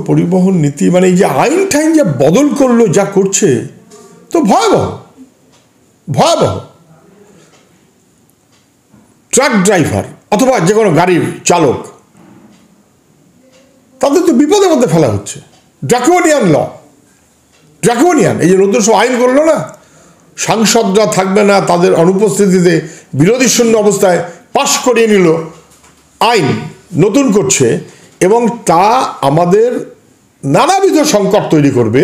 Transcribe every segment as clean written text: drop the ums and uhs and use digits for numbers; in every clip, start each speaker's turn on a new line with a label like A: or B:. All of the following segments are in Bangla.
A: পরিবহন নীতি মানে এই যে আইন টাইন যা বদল করলো, যা করছে, তো ভয়াবহ ভয়াবহ। ট্রাক ড্রাইভার অথবা যে কোনো গাড়ির চালক, তাদের তো বিপদের মধ্যে ফেলা হচ্ছে। ড্রাকোনিয়ান ল, ড্রাকোনিয়ান। এই যে নতুন সব আইন করলো না, সাংসদরা থাকবে না, তাদের অনুপস্থিতিতে বিরোধী শূন্য অবস্থায় পাশ করিয়ে নিল আইন, নতুন করছে, এবং তা আমাদের নানাবিধ সংকট তৈরি করবে।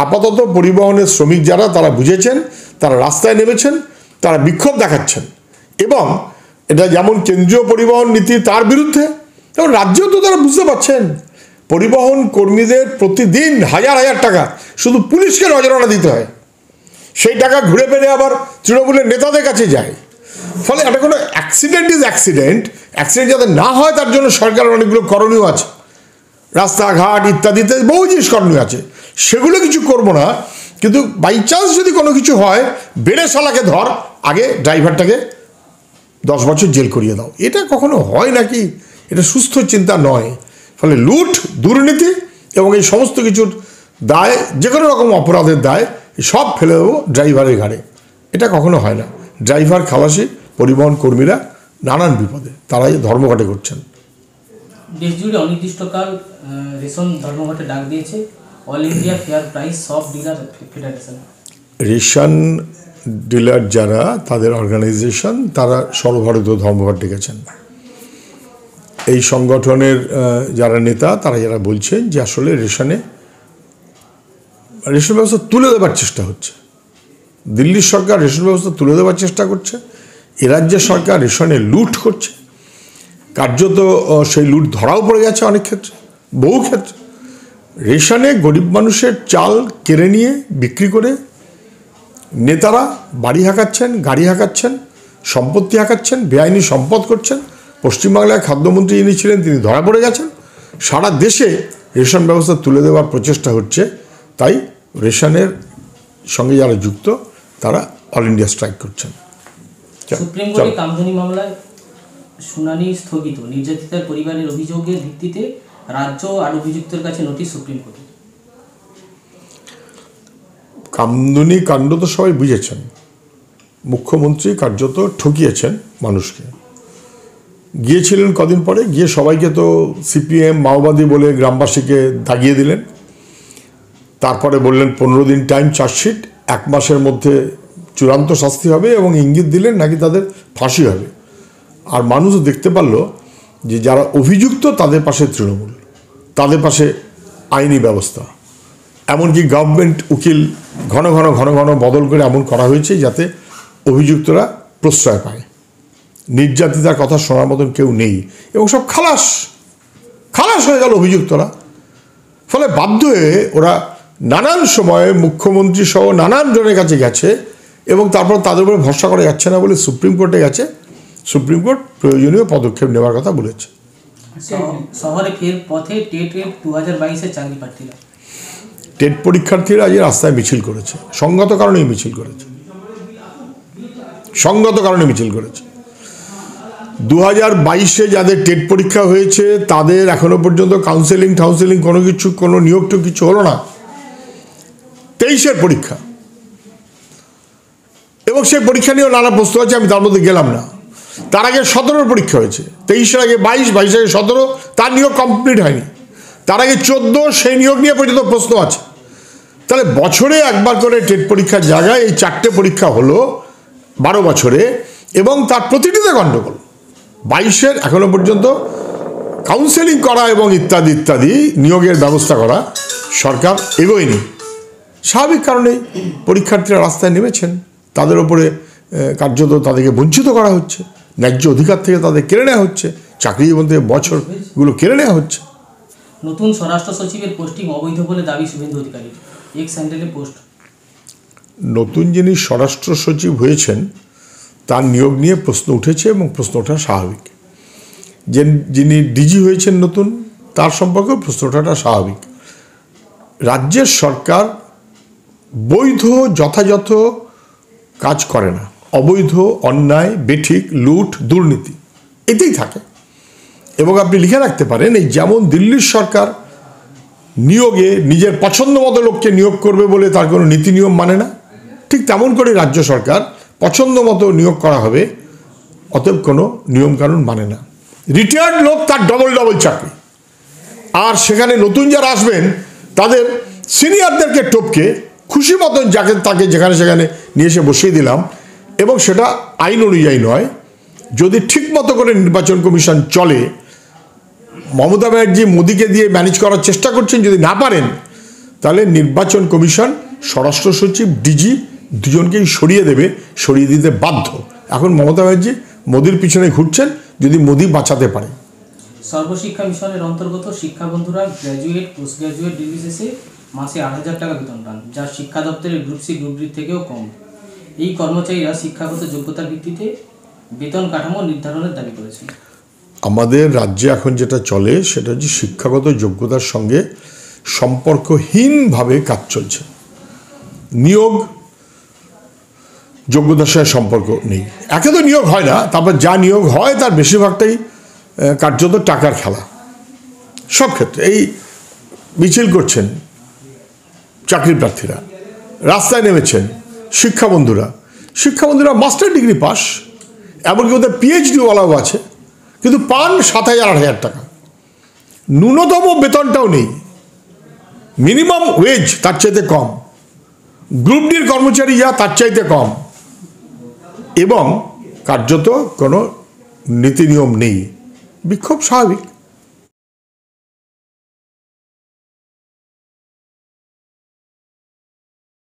A: আপাতত পরিবহনের শ্রমিক যারা, তারা বুঝেছেন, তারা রাস্তায় নেমেছেন, তারা বিক্ষোভ দেখাচ্ছেন, এবং এটা যেমন কেন্দ্রীয় পরিবহন নীতি তার বিরুদ্ধে, এবং রাজ্যেও তো তারা বুঝতে পারছেন পরিবহন কর্মীদের প্রতিদিন হাজার হাজার টাকা শুধু পুলিশকে নজরানা দিতে হয়, সেই টাকা ঘুরে ফিরে আবার তৃণমূলের নেতাদের কাছে যায়। ফলে এটা কোনো অ্যাক্সিডেন্ট ইজ অ্যাক্সিডেন্ট, অ্যাক্সিডেন্ট যাতে না হয় তার জন্য সরকারের অনেকগুলো করণীয় আছে, রাস্তাঘাট ইত্যাদিতে বহু জিনিস করণীয় আছে, সেগুলো কিছু করবো না। কিন্তু বাই চান্স যদি কোনো কিছু হয়, বেড়ে শালাকে ধর, আগে ড্রাইভারটাকে 10 বছর জেল করিয়ে দাও। এটা কখনো হয় নাকি? এটা সুস্থ চিন্তা নয়। ফলে লুট, দুর্নীতি এবং এই সমস্ত কিছুর দায়, যে কোনো রকম অপরাধের দায় সব ফেলে দেবো ড্রাইভারের ঘাড়ে, এটা কখনো হয় না। ড্রাইভার, খালাসি, পরিবহন কর্মীরা নানান বিপদে, তারাই ধর্মঘটে করছেন।
B: দেশ জুড়ে অনির্দিষ্টকাল রেশন ধর্মঘটে ডাক দিয়েছে অল ইন্ডিয়া ফেয়ার প্রাইস সব ডিলার ফেডারেশন।
A: রেশন ডিলার যারা, তাদের অর্গানাইজেশন, তারা সর্বভারতীয় ধর্মঘট ডেকেছেন। এই সংগঠনের যারা নেতা, তারা যারা বলছেন যে আসলে রেশন ব্যবস্থা তুলে দেওয়ার চেষ্টা হচ্ছে, দিল্লির সরকার রেশন ব্যবস্থা তুলে দেওয়ার চেষ্টা করছে, এ রাজ্যের সরকার রেশনে লুট করছে, কার্যত সেই লুট ধরাও পড়ে গেছে অনেক ক্ষেত্রে, বহু ক্ষেত্রে। রেশনে গরিব মানুষের চাল কেড়ে নিয়ে বিক্রি করে নেতারা বাড়ি হাঁকাচ্ছেন, গাড়ি হাঁকাচ্ছেন, সম্পত্তি হাঁকাচ্ছেন, বেআইনি সম্পদ করছেন। পশ্চিমবাংলায় খাদ্যমন্ত্রী যিনি ছিলেন, তিনি ধরা পড়ে গেছেন। সারা দেশে রেশন ব্যবস্থা তুলে দেওয়ার প্রচেষ্টা হচ্ছে। তাই রেশনের সঙ্গে যারা যুক্ত, তারা অল ইন্ডিয়া স্ট্রাইক করছেন।
B: সুপ্রিম কোর্টে কামধুনি মামলায় শুনানি স্থগিত, নির্যাতিতার পরিবারের অভিযোগের ভিত্তিতে রাজ্য আর অভিযুক্তের কাছে নোটিশ সুপ্রিম কোর্টে।
A: কামদুনি কাণ্ড তো সবাই বুঝেছেন, মুখ্যমন্ত্রী কার্যত ঠকিয়েছেন মানুষকে। গিয়েছিলেন কদিন পরে, গিয়ে সবাইকে তো সিপিএম মাওবাদী বলে গ্রামবাসীকে দাগিয়ে দিলেন। তারপরে বললেন 15 দিন টাইম, চার্জশিট, 1 মাসের মধ্যে চূড়ান্ত শাস্তি হবে, এবং ইঙ্গিত দিলেন নাকি তাদের ফাঁসি হবে। আর মানুষও দেখতে পারলো যে যারা অভিযুক্ত তাদের পাশে তৃণমূল, তাদের পাশে আইনি ব্যবস্থা, এমনকি গভর্নমেন্ট উকিল ঘন ঘন ঘন ঘন বদল করে এমন করা হয়েছে যাতে অভিযুক্তরা প্রশ্রয় পায়। নির্যাতিতার কথা শোনার মতন কেউ নেই, এবং সব খালাস হয়ে গেল অভিযুক্তরা। ফলে বাধ্য হয়ে ওরা নানান সময়ে মুখ্যমন্ত্রী সহ নানান জনের কাছে গেছে, এবং তারপর তাদের উপরে ভরসা করা যাচ্ছে না বলে সুপ্রিম কোর্টে গেছে। সুপ্রিম কোর্ট প্রয়োজনীয় পদক্ষেপ নেওয়ার কথা বলেছে।
B: শহরে ফের পথে টেট 2022-এর চাকরি প্রার্থীরা,
A: টেট পরীক্ষার্থীরা আজ রাস্তায় মিছিল করেছে, সঙ্গত কারণে মিছিল করেছে। 2022-এ যাদের টেট পরীক্ষা হয়েছে, তাদের এখনো পর্যন্ত কাউন্সেলিং কোনো নিয়োগ তো কিছু হলো না। 23-এর পরীক্ষা, এবং সেই পরীক্ষা নিয়েও নানা প্রশ্ন আছে, আমি তার মধ্যে গেলাম না। তার আগে 17-র পরীক্ষা হয়েছে, 23-এর আগে 22 আগে 17, তার নিয়োগ কমপ্লিট হয়নি। তার আগে 14, সেই নিয়োগ নিয়ে পর্যন্ত প্রশ্ন আছে। তাহলে বছরে একবার করে টেট পরীক্ষার জায়গায় এই 4টে পরীক্ষা হলো 12 বছরে, এবং তার প্রতিটিতে গণ্ডগোল। 22-এর এখনো পর্যন্ত কাউন্সেলিং করা এবং ইত্যাদি ইত্যাদি নিয়োগের ব্যবস্থা করা সরকার এগোয়নি। স্বাভাবিক কারণে পরীক্ষার্থীরা রাস্তায় নেমেছেন, তাদের ওপরে কার্যত তাদেরকে বঞ্চিত করা হচ্ছে, ন্যায্য অধিকার থেকে তাদের কেড়ে নেওয়া হচ্ছে, চাকরির মধ্যে বছরগুলো কেড়ে নেওয়া হচ্ছে।
B: নতুন স্বরাষ্ট্র সচিবের পোস্টিং অবৈধ বলে দাবি শুভেন্দু অধিকারী, এক্স হ্যান্ডেলে পোস্ট।
A: নতুন যিনি স্বরাষ্ট্র সচিব হয়েছেন, তার নিয়োগ নিয়ে প্রশ্ন উঠেছে, এবং প্রশ্ন ওঠা স্বাভাবিক। যিনি ডিজি হয়েছেন নতুন, তার সম্পর্কে প্রশ্ন ওঠাটা স্বাভাবিক। রাজ্যের সরকার বৈধ যথাযথ কাজ করে না, অবৈধ, অন্যায়, বেঠিক, লুট, দুর্নীতি এতেই থাকে। এবং আপনি লিখে রাখতে পারেন, এই যেমন দিল্লির সরকার নিয়োগে নিজের পছন্দ মতো লোককে নিয়োগ করবে বলে তার কোনো নীতি নিয়ম মানে না, ঠিক তেমন করে রাজ্য সরকার পছন্দ মতো নিয়োগ করা হবে, অতএব কোনো নিয়মকানুন মানে না। রিটায়ার্ড লোক তার ডবল চাকরি, আর সেখানে নতুন যারা আসবেন তাদের সিনিয়রদেরকে টপকে খুশি মতন যাকে তাকে যেখানে সেখানে নিয়ে এসে বসিয়ে দিলাম, এবং সেটা আইন অনুযায়ী নয়। যদি ঠিক মতো করে নির্বাচন কমিশন চলে, মমতা ব্যানার্জি মোদিকে দিয়ে ম্যানেজ করার চেষ্টা করছেন, যদি না পারেন তাহলে নির্বাচন কমিশন স্বরাষ্ট্র সচিব ডিজি দুজনকেই সরিয়ে দিতে বাধ্য। এখন মমতা ব্যানার্জি মোদির পিছনে ঘুরছেন, যদি মোদি বাঁচাতে পারে।
B: সর্বশিক্ষা মিশনের অন্তর্গত শিক্ষাবন্ধুরা গ্র্যাজুয়েট পোস্ট গ্র্যাজুয়েট ডিগ্রি শেষে মাসে 8,000 টাকা বেতন পান, যা শিক্ষা দপ্তরের গ্রুপ সি গ্রুপ ডির থেকেও কম। এই কর্মচারীরা শিক্ষাগত যোগ্যতার ভিত্তিতে বেতন কাঠামো নির্ধারণের দাবি করেছেন।
A: আমাদের রাজ্যে এখন যেটা চলে সেটা হচ্ছে শিক্ষাগত যোগ্যতার সঙ্গে সম্পর্কহীনভাবে কাজ চলছে। নিয়োগ যোগ্যতার সঙ্গে সম্পর্ক নেই, একে তো নিয়োগ হয় না, তারপর যা নিয়োগ হয় তার বেশিরভাগটাই কার্যত টাকার খেলা। সব ক্ষেত্রে এই মিছিল করছেন চাকরি প্রার্থীরা, রাস্তায় নেমেছেন শিক্ষাবন্ধুরা মাস্টার ডিগ্রি পাস, এমনকি ওদের পিএইচডিওয়ালাও আছে, কিন্তু পান 7,000-8,000 টাকা। ন্যূনতম বেতনটাও নেই, মিনিমাম ওয়েজ তার চাইতে কম, গ্রুপ ডির কর্মচারী যা তার চাইতে কম, এবং কার্যত কোনো নীতি নিয়ম নেই। বিক্ষোভ স্বাভাবিক।